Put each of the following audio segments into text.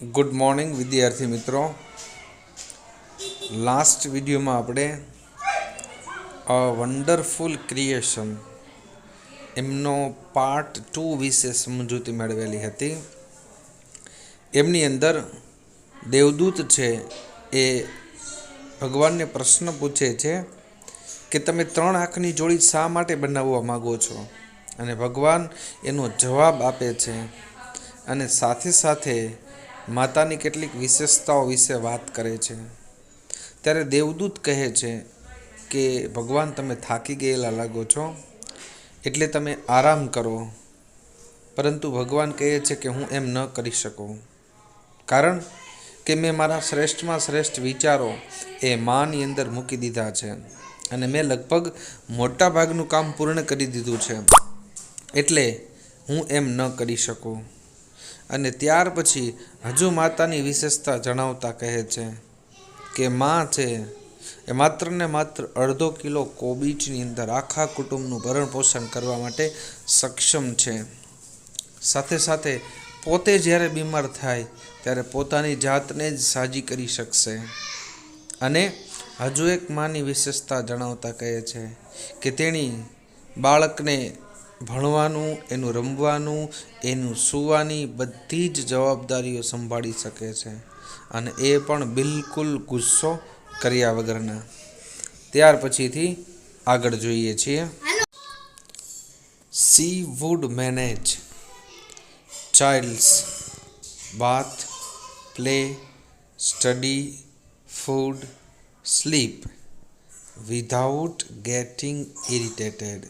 Good morning વિદ્યાર્થી મિત્રો. Last વિડીયોમાં આપણે અ વન્ડરફુલ ક્રિએશન એમનો પાર્ટ 2 વિશે સમજૂતી મેળવેલી હતી. એમની અંદર દેવદૂત છે એ ભગવાનને પ્રશ્ન પૂછે છે કે તમે 3 આંખની જોડી શા માટે બનાવવા માગો છો, અને ભગવાન એનો જવાબ આપે છે અને સાથે સાથે માતાની કેટલીક વિશેષતાઓ વિશે વાત કરે છે. ત્યારે દેવદૂત કહે છે કે ભગવાન તમે થાકી ગયેલા લાગો છો એટલે તમે આરામ કરો, પરંતુ ભગવાન કહે છે કે હું એમ ન કરી શકું, કારણ કે મેં મારા શ્રેષ્ઠમાં શ્રેષ્ઠ વિચારો એ માની અંદર મૂકી દીધા છે અને મેં લગભગ મોટા ભાગનું કામ પૂર્ણ કરી દીધું છે, એટલે હું એમ ન કરી શકું. અને ત્યાર પછી હજુ માતાની વિશેષતા જણાવતા કહે છે કે માં છે એ માત્ર ને માત્ર અડધો કિલો કોબીજની અંદર આખા કુટુંબનું ભરણ પોષણ કરવા માટે સક્ષમ છે. સાથે સાથે પોતે જ્યારે બીમાર થાય ત્યારે પોતાની જાતને જ સાજી કરી શકશે. અને હજુ એક માની વિશેષતા જણાવતા કહે છે કે તેણી બાળકને ભણવાનું, એનું રમવાનું, એનું સૂવાની બધી જ જવાબદારીઓ સંભાળી શકે છે, અને એ પણ બિલકુલ ગુસ્સો કર્યા વગરના. ત્યાર પછીથી આગળ જોઈએ છીએ. She would manage child's bath, play, study, food, sleep without getting irritated.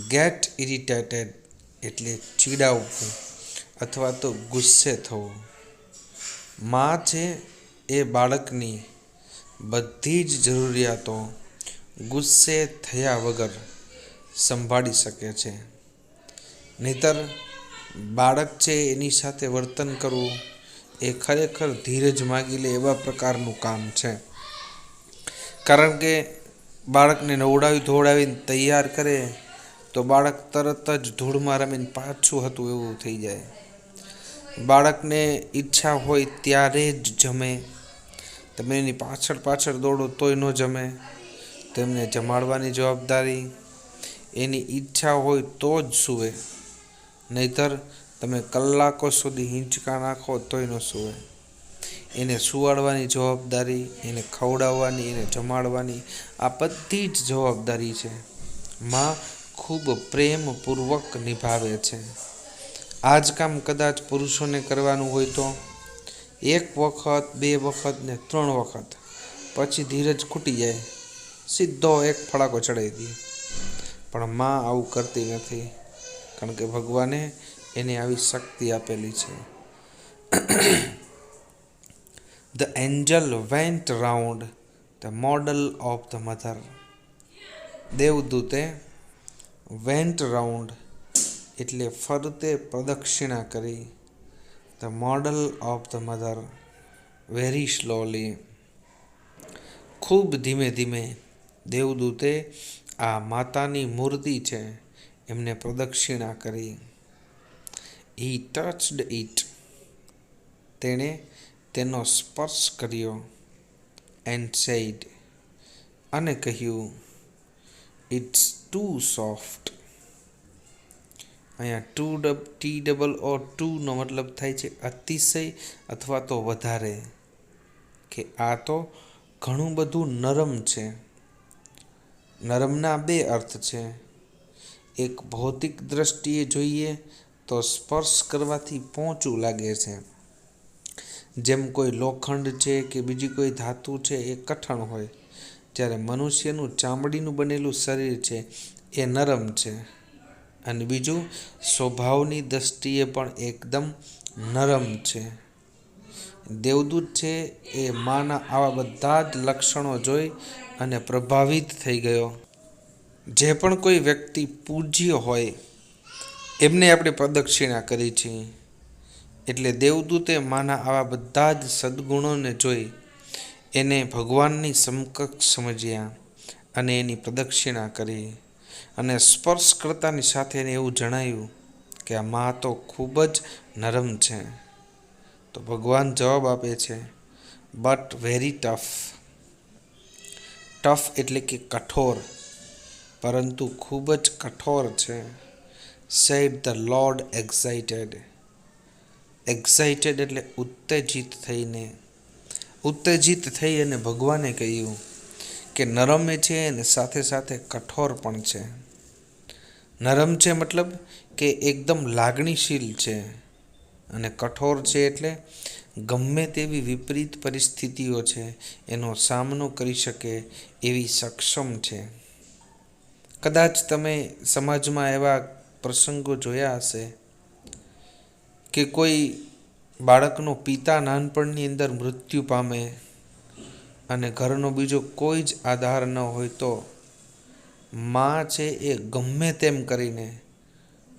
Get irritated એટલે ચીડાવવું અથવા તો ગુસ્સે થવું. માં છે એ બાળકની બધી જ જરૂરિયાતો ગુસ્સે થયા વગર સંભાળી શકે છે. નહીંતર બાળક છે એની સાથે વર્તન કરવું એ ખરેખર ધીરજ માગી લે એવા પ્રકારનું કામ છે. કારણ કે બાળકને નવડાવી ધોવડાવીને તૈયાર કરે તો બાળક તરત જ ધૂળમાં રમીને પાછું હતું એવું થઈ જાય. બાળકને ઈચ્છા હોય ત્યારે જ જમે, તમે એની પાછળ પાછળ દોડો તોય ન જમે. તેમને જમાડવાની જવાબદારી, એની ઈચ્છા હોય તો જ સૂવે, નહીતર તમે કલાકો સુધી હિંચકા નાખો તોય ન સૂવે. એને સુવાડવાની જવાબદારી, એને ખવડાવવાની, એને જમાડવાની, આ બધી જ જવાબદારી છે માં ખૂબ પ્રેમપૂર્વક નિભાવે છે. આ જ કામ કદાચ પુરુષોને કરવાનું હોય તો 1 વખત, 2 વખત ને 3 વખત, પછી ધીરજ ખૂટી જાય, સીધો એક ફડાકો ચડાવી દે. પણ માં આવું કરતી નથી, કારણ કે ભગવાને એને આવી શક્તિ આપેલી છે. The angel went round the model of the mother. દેવદૂતે વેન્ટ રાઉન્ડ એટલે ફરતે પ્રદક્ષિણા કરી. The model of the mother very slowly, ખૂબ ધીમે ધીમે દેવદૂતે આ માતાની મૂર્તિ છે એમને પ્રદક્ષિણા કરી. હી ટચડ ઇટ, તેણે તેનો સ્પર્શ કર્યો. એન્ડ સેડ, અને કહ્યું, ઇટ્સ ટુ સોફ્ટ. અહીંયા TOO નો મતલબ થાય છે અતિશય અથવા તો વધારે, કે આ તો ઘણું બધું નરમ છે. નરમના 2 અર્થ છે. એક ભૌતિક દ્રષ્ટિએ જોઈએ તો સ્પર્શ કરવાથી પોંચું લાગે છે, જેમ કોઈ લોખંડ છે કે બીજી કોઈ ધાતુ છે એ કઠણ હોય, જ્યારે મનુષ્યનું ચામડીનું બનેલું શરીર છે એ નરમ છે. અને બીજું સ્વભાવની દ્રષ્ટિએ પણ એકદમ નરમ છે. દેવદૂત છે એ માના આવા બધા જ લક્ષણો જોઈ અને પ્રભાવિત થઈ ગયો. જે પણ કોઈ વ્યક્તિ પૂજ્ય હોય એમને આપણે પ્રદક્ષિણા કરી છે, એટલે દેવદૂતે માના આવા બધા જ સદ્ગુણોને જોઈ એને ભગવાનની સમકક્ષ સમજ્યા અને એની પ્રદક્ષિણા કરી. અને સ્પર્શ કરતાની સાથે એને એવું જણાયું કે આ માં તો ખૂબ જ નરમ છે. તો ભગવાન જવાબ આપે છે, બટ વેરી ટફ. ટફ એટલે કે કઠોર, પરંતુ ખૂબ જ કઠોર છે. Said the Lord excited. Excited એટલે ઉત્તેજિત થઈને. ઉત્તેજિત થઈ અને ભગવાને કહ્યું કે નરમ છે અને સાથે સાથે કઠોર પણ છે. નરમ છે મતલબ કે એકદમ લાગણીશીલ છે, અને કઠોર છે એટલે ગમે તેવી વિપરીત પરિસ્થિતિઓ છે એનો સામનો કરી શકે એવી સક્ષમ છે. કદાચ તમે સમાજમાં એવા પ્રસંગો જોયા હશે કે કોઈ બાળકનો પિતા નાનપણની અંદર મૃત્યુ પામે અને ઘરનો બીજો કોઈ જ આધાર ન હોય તો માં છે એ ગમે તેમ કરીને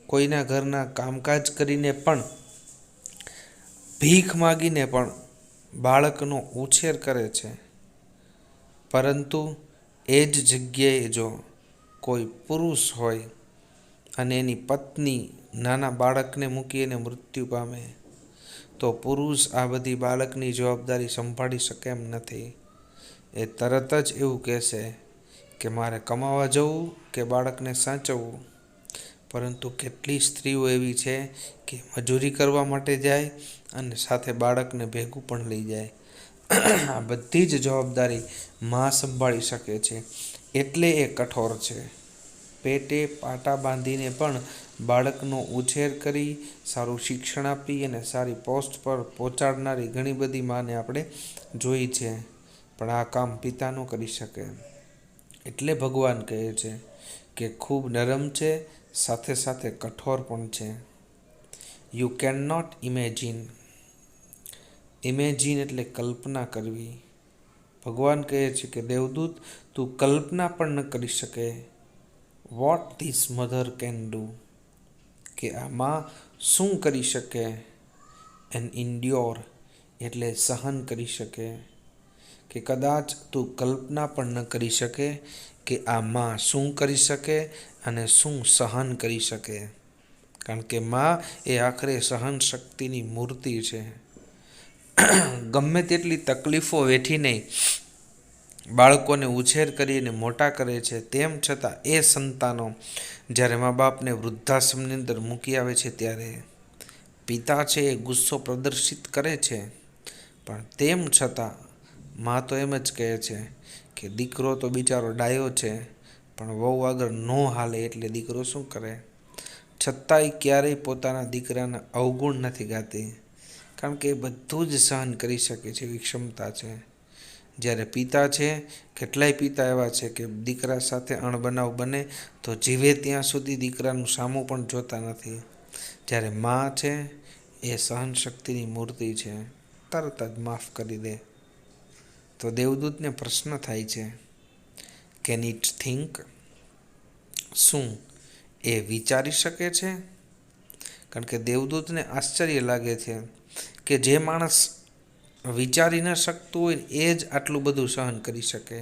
કોઈના ઘરના કામકાજ કરીને પણ, ભીખ માગીને પણ બાળકનો ઉછેર કરે છે. પરંતુ એ જ જગ્યાએ જો કોઈ પુરુષ હોય અને એની પત્ની નાના બાળકને મૂકીને મૃત્યુ પામે તો પુરુષ આ બધી બાળકની જવાબદારી સંભાળી શકે એમ નથી. એ તરત જ એવું કહેશે કે મારે કમાવા જવું કે બાળકને સાચવવું. પરંતુ કેટલી સ્ત્રીઓ એવી છે કે મજૂરી કરવા માટે જાય અને સાથે બાળકને ભેગું પણ લઈ જાય. આ બધી જ જવાબદારી માં સંભાળી શકે છે, એટલે એ કઠોર છે. પેટે પાટા બાંધીને પણ બાળકનો ઉછેર કરી, સારું શિક્ષણ આપી અને સારી પોસ્ટ પર પહોંચાડનારી ઘણી બધી માને આપણે જોઈ છે. પણ આ કામ પિતા ન કરી શકે. એટલે ભગવાન કહે છે કે ખૂબ નરમ છે, સાથે સાથે કઠોર પણ છે. You can not imagine. Imagine એટલે કલ્પના કરવી. ભગવાન કહે છે કે દેવદૂત, તું કલ્પના પણ ન કરી શકે what this mother can do, કે આ માં શું કરી શકે. એન્ડ ઇન્ડ્યોર એટલે સહન કરી શકે. કે કદાચ તું કલ્પના પણ ન કરી શકે કે આ માં શું કરી શકે અને શું સહન કરી શકે. કારણ કે માં એ આખરે સહન શક્તિની મૂર્તિ છે. ગમે તેટલી તકલીફો વેઠીને બાળકોને ઉછેર કરીને મોટા કરે છે, તેમ છતાં એ સંતાનો જ્યારે મા બાપને વૃદ્ધાશ્રમની અંદર મૂકી આવે છે ત્યારે પિતા છે એ ગુસ્સો પ્રદર્શિત કરે છે. પણ તેમ છતાં માં તો એમ જ કહે છે કે દીકરો તો બિચારો ડાયો છે, પણ વહુ આગળ ન હાલે એટલે દીકરો શું કરે. છતાંય ક્યારેય પોતાના દીકરાના અવગુણ નથી ગાતી, કારણ કે એ બધું જ સહન કરી શકે છે એવી ક્ષમતા છે. જ્યારે પિતા છે, કેટલાય પિતા એવા છે કે દીકરા સાથે અણબનાવ બને તો જીવે ત્યાં સુધી દીકરાનું સામું પણ જોતા નથી. જ્યારે માં છે એ સહન શક્તિની મૂર્તિ છે, તરત જ માફ કરી દે. તો દેવદૂતને પ્રશ્ન થાય છે, કેન ઇટ થિંક. શું એ વિચારી શકે છે. કારણ કે દેવદૂતને આશ્ચર્ય લાગે છે કે જે માણસ વિચારી ન શકતું હોય એ જ આટલું બધું સહન કરી શકે.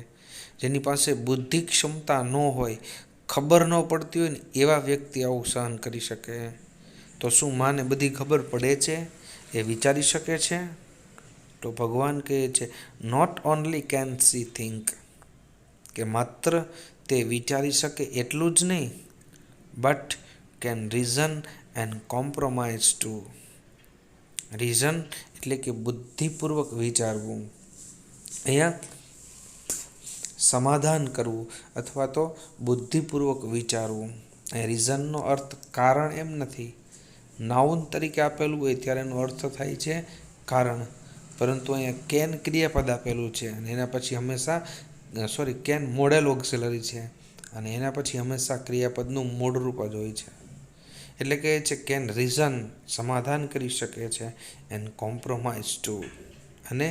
જેની પાસે બુદ્ધિ ક્ષમતા ન હોય, ખબર ન પડતી હોય ને એવા વ્યક્તિ આવું સહન કરી શકે. તો શું માને બધી ખબર પડે છે, એ વિચારી શકે છે. તો ભગવાન કહે છે, not only can see think, કે માત્ર તે વિચારી શકે એટલું જ નહીં, but can reason and compromise too. Reason એટલે કે બુદ્ધિપૂર્વક વિચારવું, અહીંયા સમાધાન કરવું અથવા તો બુદ્ધિપૂર્વક વિચારવું. એ રીઝનનો અર્થ કારણ એમ નથી. નાઉન તરીકે આપેલું હોય ત્યારે એનો અર્થ થાય છે કારણ, પરંતુ અહીંયા કેન ક્રિયાપદ આપેલું છે અને એના પછી હંમેશા કેન મોડેલ ઓક્સિલરી છે અને એના પછી હંમેશા ક્રિયાપદનું મૂળ રૂપ જ હોય છે. એટલે કે છે કેન રીઝન સમાધાન કરી શકે છે, એન્ડ કોમ્પ્રોમાઇઝ ટુ અને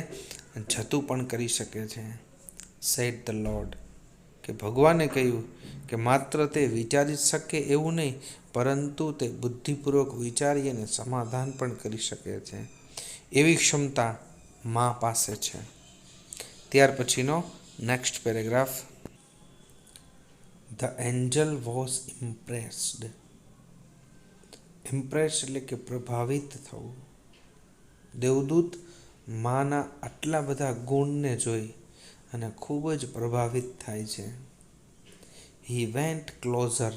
જતું પણ કરી શકે છે. સેડ ધ લોર્ડ, કે ભગવાને કહ્યું કે માત્ર તે વિચારી શકે એવું નહીં, પરંતુ તે બુદ્ધિપૂર્વક વિચારી અને સમાધાન પણ કરી શકે છે. એવી ક્ષમતા મા પાસે છે. ત્યાર પછીનો next paragraph, the Angel was impressed. Impress એટલે કે પ્રભાવિત થવું. દેવદૂત માના આટલા બધા ગુણને જોઈ અને ખૂબ જ પ્રભાવિત થાય છે. He went closure.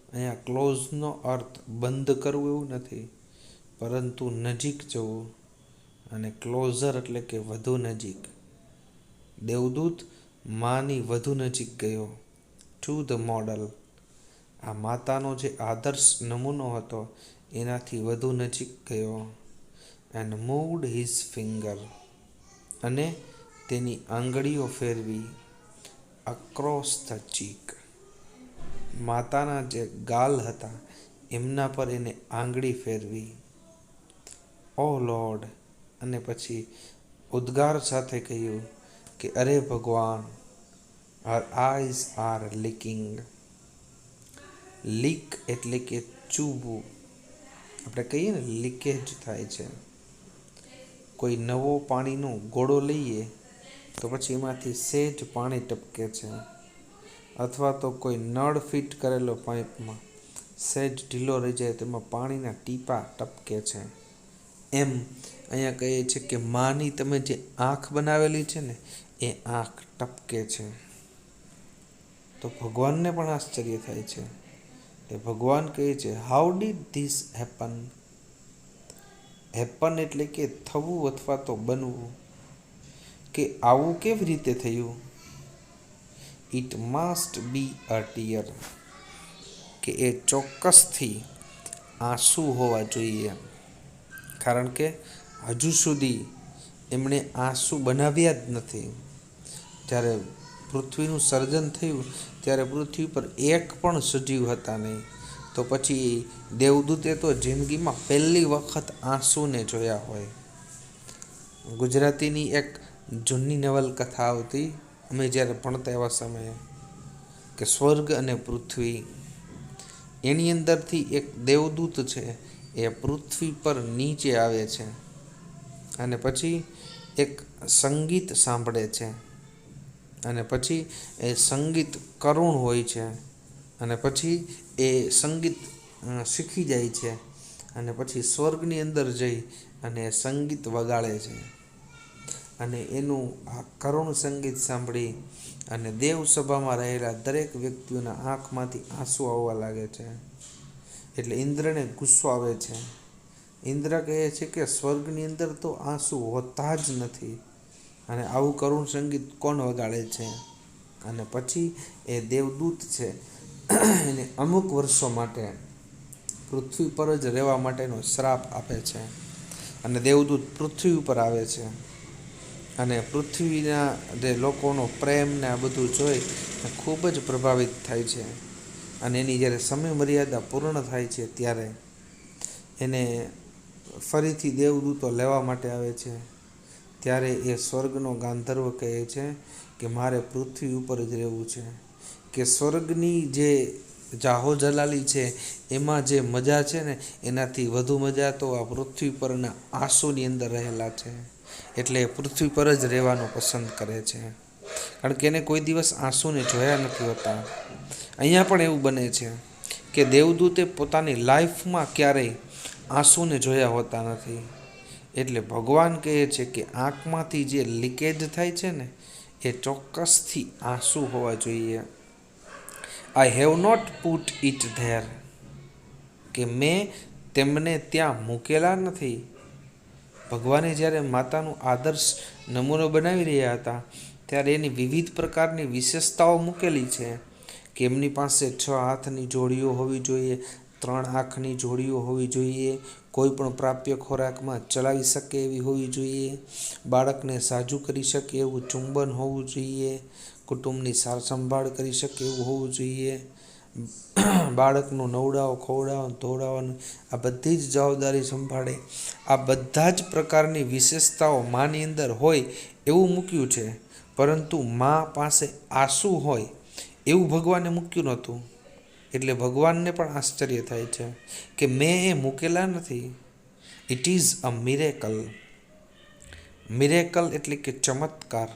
અહીંયા ક્લોઝનો અર્થ બંધ કરવું એવું નથી, પરંતુ નજીક જવું, અને ક્લોઝર એટલે કે વધુ નજીક. દેવદૂત માની વધુ નજીક ગયો. To the model. આ માતાનો જે આદર્શ નમૂનો હતો એનાથી વધુ નજીક ગયો. And moved his finger. અને તેની આંગળીઓ ફેરવી. Across the cheek. માતાના જે ગાલ હતા એમના પર એને આંગળી ફેરવી. O Lord. અને પછી ઉદ્ગાર સાથે કહ્યું કે અરે ભગવાન, her eyes are leaking. Leak એટલે કે ચૂબવું. આપણે કહીએ ને લીકેજ થાય છે. કોઈ નવો પાણીનો ગોળો લઈએ તો પછી એમાંથી સહેજ પાણી ટપકે છે, અથવા તો કોઈ નળ ફિટ કરેલો પાઇપમાં સહેજ ઢીલો રહી જાય તો એમાં પાણીના ટીપા ટપકે છે. એમ અહીંયા કહીએ છે કે માની તમે જે આંખ બનાવેલી છે ને એ આંખ ટપકે છે. તો ભગવાનને પણ આશ્ચર્ય થાય છે. તે ભગવાન કહે છે, how did this happen. Happen એટલે કે થવું અથવા તો બનવું, કે આવું કેવી રીતે થયું. It must be a tear. કે એ ચોક્કસથી આંસુ હોવા જોઈએ, કારણ કે હજુ સુધી એમણે આંસુ બનાવ્યા જ નથી. જ્યારે પૃથ્વીનું સર્જન થયું ત્યારે પૃથ્વી પર એક પણ સજીવ હતા નહીં. તો પછી દેવદૂતે તો જિંદગીમાં પહેલી વખત આંસુને જોયા હોય. ગુજરાતીની એક જૂની નવલકથા આવતી અમે જ્યારે ભણતા એવા સમયે, કે સ્વર્ગ અને પૃથ્વી. એની અંદરથી એક દેવદૂત છે એ પૃથ્વી પર નીચે આવે છે અને પછી એક સંગીત સાંભળે છે, અને પછી એ સંગીત કરુણ હોય છે, અને પછી એ સંગીત શીખી જાય છે, અને પછી સ્વર્ગની અંદર જઈ અને સંગીત વગાડે છે. અને એનું આ કરુણ સંગીત સાંભળી અને દેવસભામાં રહેલા દરેક વ્યક્તિઓના આંખમાંથી આંસુ આવવા લાગે છે. એટલે ઇન્દ્રને ગુસ્સો આવે છે. ઇન્દ્ર કહે છે કે સ્વર્ગની અંદર તો આંસુ હોતા જ નથી, અને આવું કરુણ સંગીત કોણ વગાડે છે. અને પછી એ દેવદૂત છે એને અમુક વર્ષો માટે પૃથ્વી પર જ રહેવા માટેનો શ્રાપ આપે છે. અને દેવદૂત પૃથ્વી ઉપર આવે છે, અને પૃથ્વીના જે લોકોનો પ્રેમ ને આ બધું જોઈ ખૂબ જ પ્રભાવિત થાય છે. અને એની જ્યારે સમય મર્યાદા પૂર્ણ થાય છે ત્યારે એને ફરીથી દેવદૂતો લેવા માટે આવે છે. ત્યારે એ સ્વર્ગનો ગાંધર્વ કહે છે કે મારે પૃથ્વી ઉપર જ રહેવું છે, કે સ્વર્ગની જે જાહો જલાલી છે એમાં જે મજા છે ને એનાથી વધુ મજા તો આ પૃથ્વી પરના આંસુની અંદર રહેલા છે. એટલે પૃથ્વી પર જ રહેવાનું પસંદ કરે છે, કારણ કે એને કોઈ દિવસ આંસુને જોયા નથી હોતા. અહીંયા પણ એવું બને છે કે દેવદૂતે પોતાની લાઈફમાં ક્યારેય આંસુને જોયા હોતા નથી. એટલે ભગવાન કહે છે કે આંખમાંથી જે લીકેજ થાય છે ને એ ચોક્કસથી આંસુ હોવા જોઈએ. I have not put it there. કે મેં તેમને ત્યાં મૂકેલા નથી. ભગવાને જ્યારે માતાનું આદર્શ નમૂનો બનાવી રહ્યા હતા ત્યારે એની વિવિધ પ્રકારની વિશેષતાઓ મૂકેલી છે, કે એમની પાસે 6 હાથની જોડીઓ હોવી જોઈએ, 3 આંખની જોડીઓ હોવી જોઈએ, કોઈ પણ પ્રાપ્ય ખોરાકમાં ચલાવી શકે એવી હોવી જોઈએ, બાળકને સાજું કરી શકે એવું ચુંબન હોવું જોઈએ, કુટુંબની સાર સંભાળ કરી શકે એવું હોવું જોઈએ, બાળકનું નવડાવો, ખવડાવવાનું, ધોવડાવવાનું આ બધી જ જવાબદારી સંભાળે. આ બધા જ પ્રકારની વિશેષતાઓ માની અંદર હોય એવું મૂક્યું છે, પરંતુ મા પાસે આંસુ હોય એવું ભગવાને મૂક્યું નહોતું. એટલે ભગવાનને પણ આશ્ચર્ય થાય છે કે મેં એ મૂકેલા નથી. It is a miracle. Miracle એટલે કે ચમત્કાર,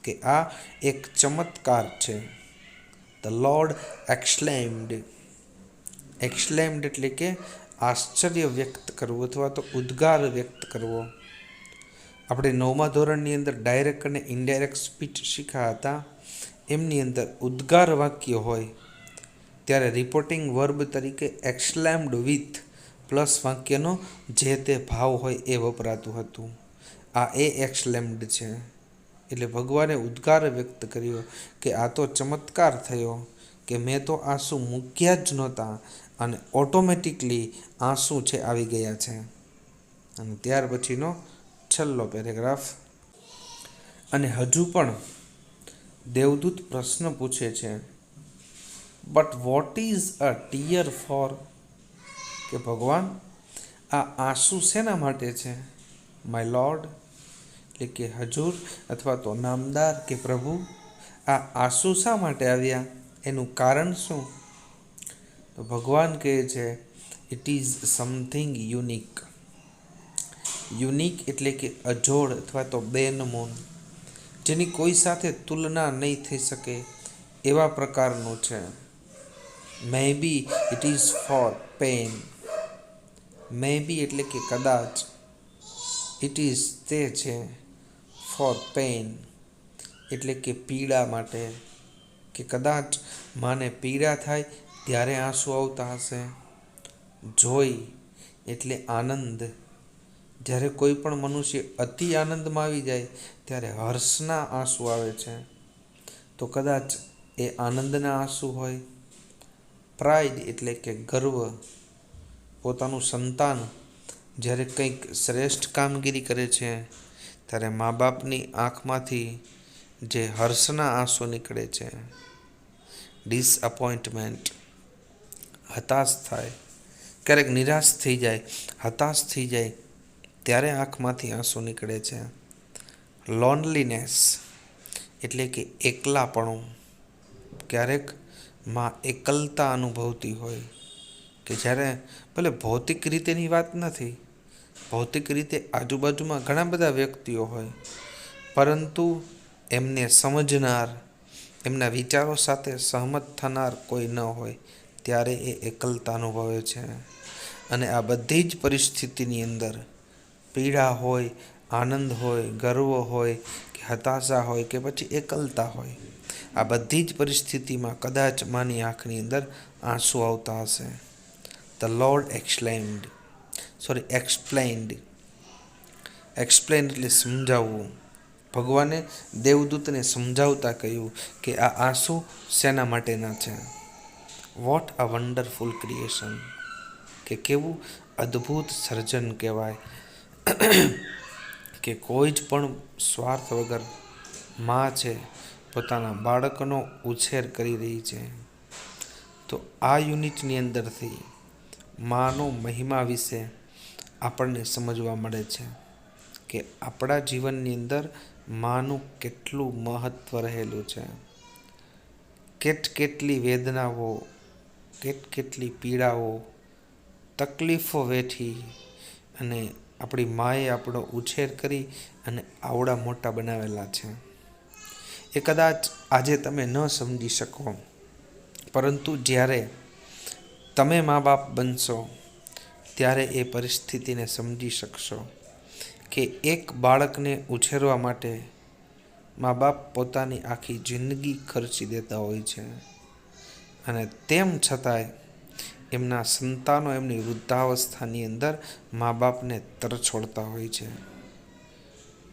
કે આ એક ચમત્કાર છે. The lord exclaimed. એક્સક્લેમ્ડ એટલે કે આશ્ચર્ય વ્યક્ત કરવું અથવા તો ઉદ્ગાર વ્યક્ત કરવો. આપણે 9મા ધોરણની અંદર ડાયરેક્ટ અને ઇનડાયરેક્ટ સ્પીચ શીખ્યા હતા. એમની અંદર ઉદ્ગાર વાક્ય હોય ત્યારે રિપોર્ટિંગ વર્બ તરીકે એક્સલેમ્ડ વિથ પ્લસ વાક્યનો જે તે ભાવ હોય એ વપરાતું હતું. આ એ એક્સલેમ્ડ છે. એટલે ભગવાને ઉદ્ગાર વ્યક્ત કર્યો કે આ તો ચમત્કાર થયો કે મેં તો આંસુ મૂક્યા જ નહોતા અને ઓટોમેટિકલી આંસુ છે આવી ગયા છે. અને ત્યાર પછીનો છેલ્લો પેરેગ્રાફ. અને હજુ પણ દેવદૂત પ્રશ્ન પૂછે છે, but what is a tear for? કે ભગવાન, આ આંસુ શેના માટે છે? માય લોર્ડ, એટલે કે હજુર અથવા તો નામદાર કે પ્રભુ, આ આંસુ શા માટે આવ્યા? એનું કારણ શું? તો ભગવાન કહે છે, it is something unique. Unique એટલે કે અજોડ અથવા તો બેનમૂન, જેની કોઈ સાથે તુલના નહીં થઈ શકે એવા પ્રકારનું છે. મે B it is four pen. મે બી એટલે કે કદાચ, ઇટ ઇઝ તે છે, ફોર પેન એટલે કે પીડા માટે, કે કદાચ માને પીડા થાય ત્યારે આંસુ આવતા હશે. જોય એટલે આનંદ, જ્યારે કોઈ પણ મનુષ્ય અતિ આનંદમાં આવી જાય ત્યારે હર્ષના આંસુ આવે છે. તો કદાચ એ આનંદના આંસુ હોય. પ્રાઇડ એટલે કે ગર્વ, પોતાનું સંતાન જ્યારે કંઈક શ્રેષ્ઠ કામગીરી કરે છે ત્યારે મા બાપની આંખમાંથી જે હર્ષના આંસુ નીકળે છે. ડિસઅપોઇન્ટમેન્ટ, હતાશ થાય, ક્યારેક નિરાશ થઈ જાય, હતાશ થઈ જાય ત્યારે આંખમાંથી આંસુ નીકળે છે. લોનલીનેસ એટલે કે એકલાપણું, ક્યારેક માં એકલતા અનુભવતી હોય કે જ્યારે ભલે ભૌતિક રીતેની વાત નથી, ભૌતિક રીતે આજુબાજુમાં ઘણા બધા વ્યક્તિઓ હોય, પરંતુ એમને સમજનાર, એમના વિચારો સાથે સહમત થનાર કોઈ ન હોય ત્યારે એ એકલતા અનુભવે છે. અને આ બધી જ પરિસ્થિતિની અંદર પીડા હોય, આનંદ હોય, ગર્વ હોય કે હતાશા હોય કે પછી એકલતા હોય, આ બધી જ પરિસ્થિતિમાં કદાચ માની આંખની અંદર આંસુ આવતા હશે. The lord explained. એક્સપ્લેન એટલે સમજાવવું. ભગવાને દેવદૂતને સમજાવતા કહ્યું કે આ આંસુ શેના માટેના છે. વોટ અ વન્ડરફુલ ક્રિએશન, કે કેવું અદ્ભુત સર્જન કહેવાય કે કોઈ જ પણ સ્વાર્થ વગર માં છે પોતાના બાળકનો ઉછેર કરી રહી છે. તો આ યુનિટની અંદરથી માનો મહિમા વિશે આપણને સમજવા મળે છે કે આપણા જીવનની અંદર માનું કેટલું મહત્ત્વ રહેલું છે. કેટલી વેદનાઓ, કેટલી પીડાઓ, તકલીફો વેઠી અને આપણી માએ આપણો ઉછેર કરી અને આવડા મોટા બનાવેલા છે. એ કદાચ આજે તમે ન સમજી શકો, પરંતુ જ્યારે તમે મા બાપ બનશો ત્યારે એ પરિસ્થિતિને સમજી શકશો કે એક બાળકને ઉછેરવા માટે મા બાપ પોતાની આખી જિંદગી ખર્ચી દેતા હોય છે. અને તેમ છતાંય એમના સંતાનો એમની વૃદ્ધાવસ્થાની અંદર મા બાપને તરછોડતા હોય છે.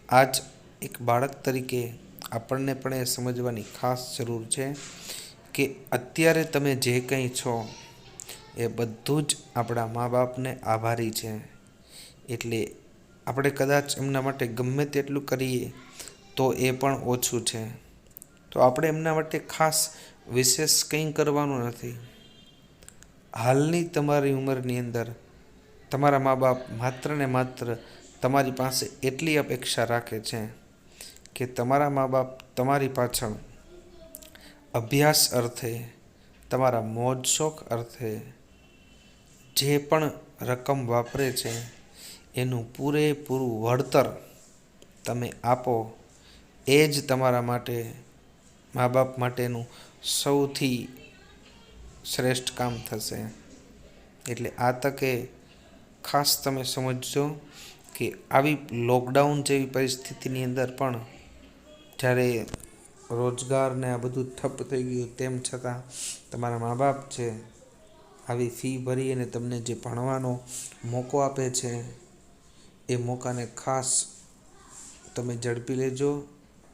આજ એક બાળક તરીકે આપણને પણ એ સમજવાની ખાસ જરૂર છે કે અત્યારે તમે જે કંઈ છો એ બધું જ આપણા મા બાપને આભારી છે. એટલે આપણે કદાચ એમના માટે ગમે તેટલું કરીએ તો એ પણ ઓછું છે. તો આપણે એમના માટે ખાસ વિશેષ કંઈ કરવાનું નથી. હાલની તમારી ઉંમરની અંદર તમારા મા બાપ માત્ર ને માત્ર તમારી પાસે એટલી અપેક્ષા રાખે છે કે તમારા મા બાપ તમારી પાછળ અભ્યાસ અર્થે, તમારા મોજ શોખ અર્થે જે પણ રકમ વાપરે છે એનું પૂરેપૂરું વળતર તમે આપો. એ જ તમારા માટે, મા બાપ માટેનું સૌથી શ્રેષ્ઠ કામ થશે. એટલે આ તકે ખાસ તમે સમજજો કે આવી લોકડાઉન જેવી પરિસ્થિતિની અંદર પણ જ્યારે રોજગાર ને આ બધું ઠપ થઈ ગયું તેમ છતાં તમારા મા બાપ છે આવી ફી ભરી અને તમને જે ભણવાનો મોકો આપે છે એ મોકાને ખાસ તમે ઝડપી લેજો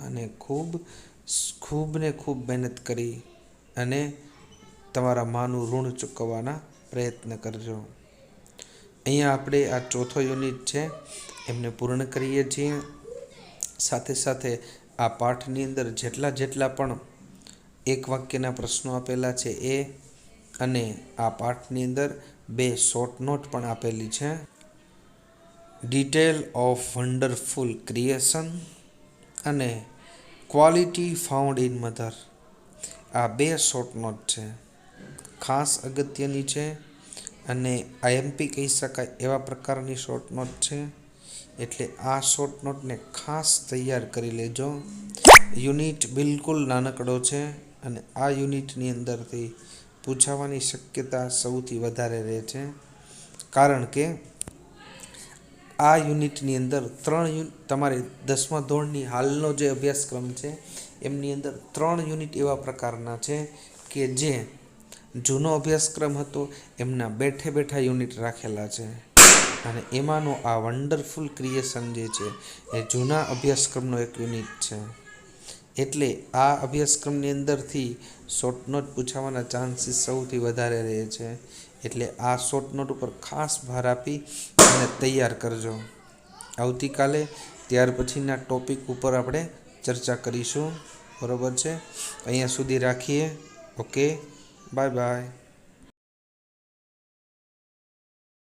અને ખૂબ મહેનત કરી અને તમારા માનું ઋણ ચૂકવવાના પ્રયત્ન કરજો. અહીંયા આપણે આ ચોથો યુનિટ છે એમને પૂર્ણ કરીએ છીએ. સાથે સાથે આ પાઠની અંદર જેટલા પણ એક વાક્યના પ્રશ્નો આપેલા છે એ અને આ પાઠની અંદર 2 શોર્ટ નોટ પણ આપેલી છે. ડિટેલ ઓફ વન્ડરફુલ ક્રિએશન અને ક્વોલિટી ફાઉન્ડ ઇન મધર. આ 2 શોર્ટ નોટ છે, ખાસ અગત્યની છે અને આઈએમપી કહી શકાય એવા પ્રકારની શોર્ટ નોટ છે. એટલે આ શોર્ટ નોટને ખાસ તૈયાર કરી લેજો. યુનિટ બિલકુલ નાનકડો છે અને આ યુનિટની અંદરથી પૂછાવાની શક્યતા સૌથી વધારે રહે છે, કારણ કે આ યુનિટની અંદર તમારે 10મા ધોરણની હાલનો જે અભ્યાસક્રમ છે એમની અંદર 3 યુનિટ એવા પ્રકારના છે કે જે જૂનો અભ્યાસક્રમ હતો એમના બેઠા યુનિટ રાખેલા છે અને એમાંનો આ વન્ડરફુલ ક્રિએશન જે છે એ જૂના અભ્યાસક્રમનો એક યુનિટ છે. એટલે આ અભ્યાસક્રમની અંદરથી શોર્ટ નોટ પૂછાવાના ચાન્સીસ સૌથી વધારે રહે છે. એટલે આ શોર્ટ નોટ ઉપર ખાસ ભાર આપી અને તૈયાર કરજો. આવતીકાલે ત્યાર પછીના ટોપિક ઉપર આપણે ચર્ચા કરીશું. બરાબર છે? અહીંયા સુધી રાખીએ. Okay, by.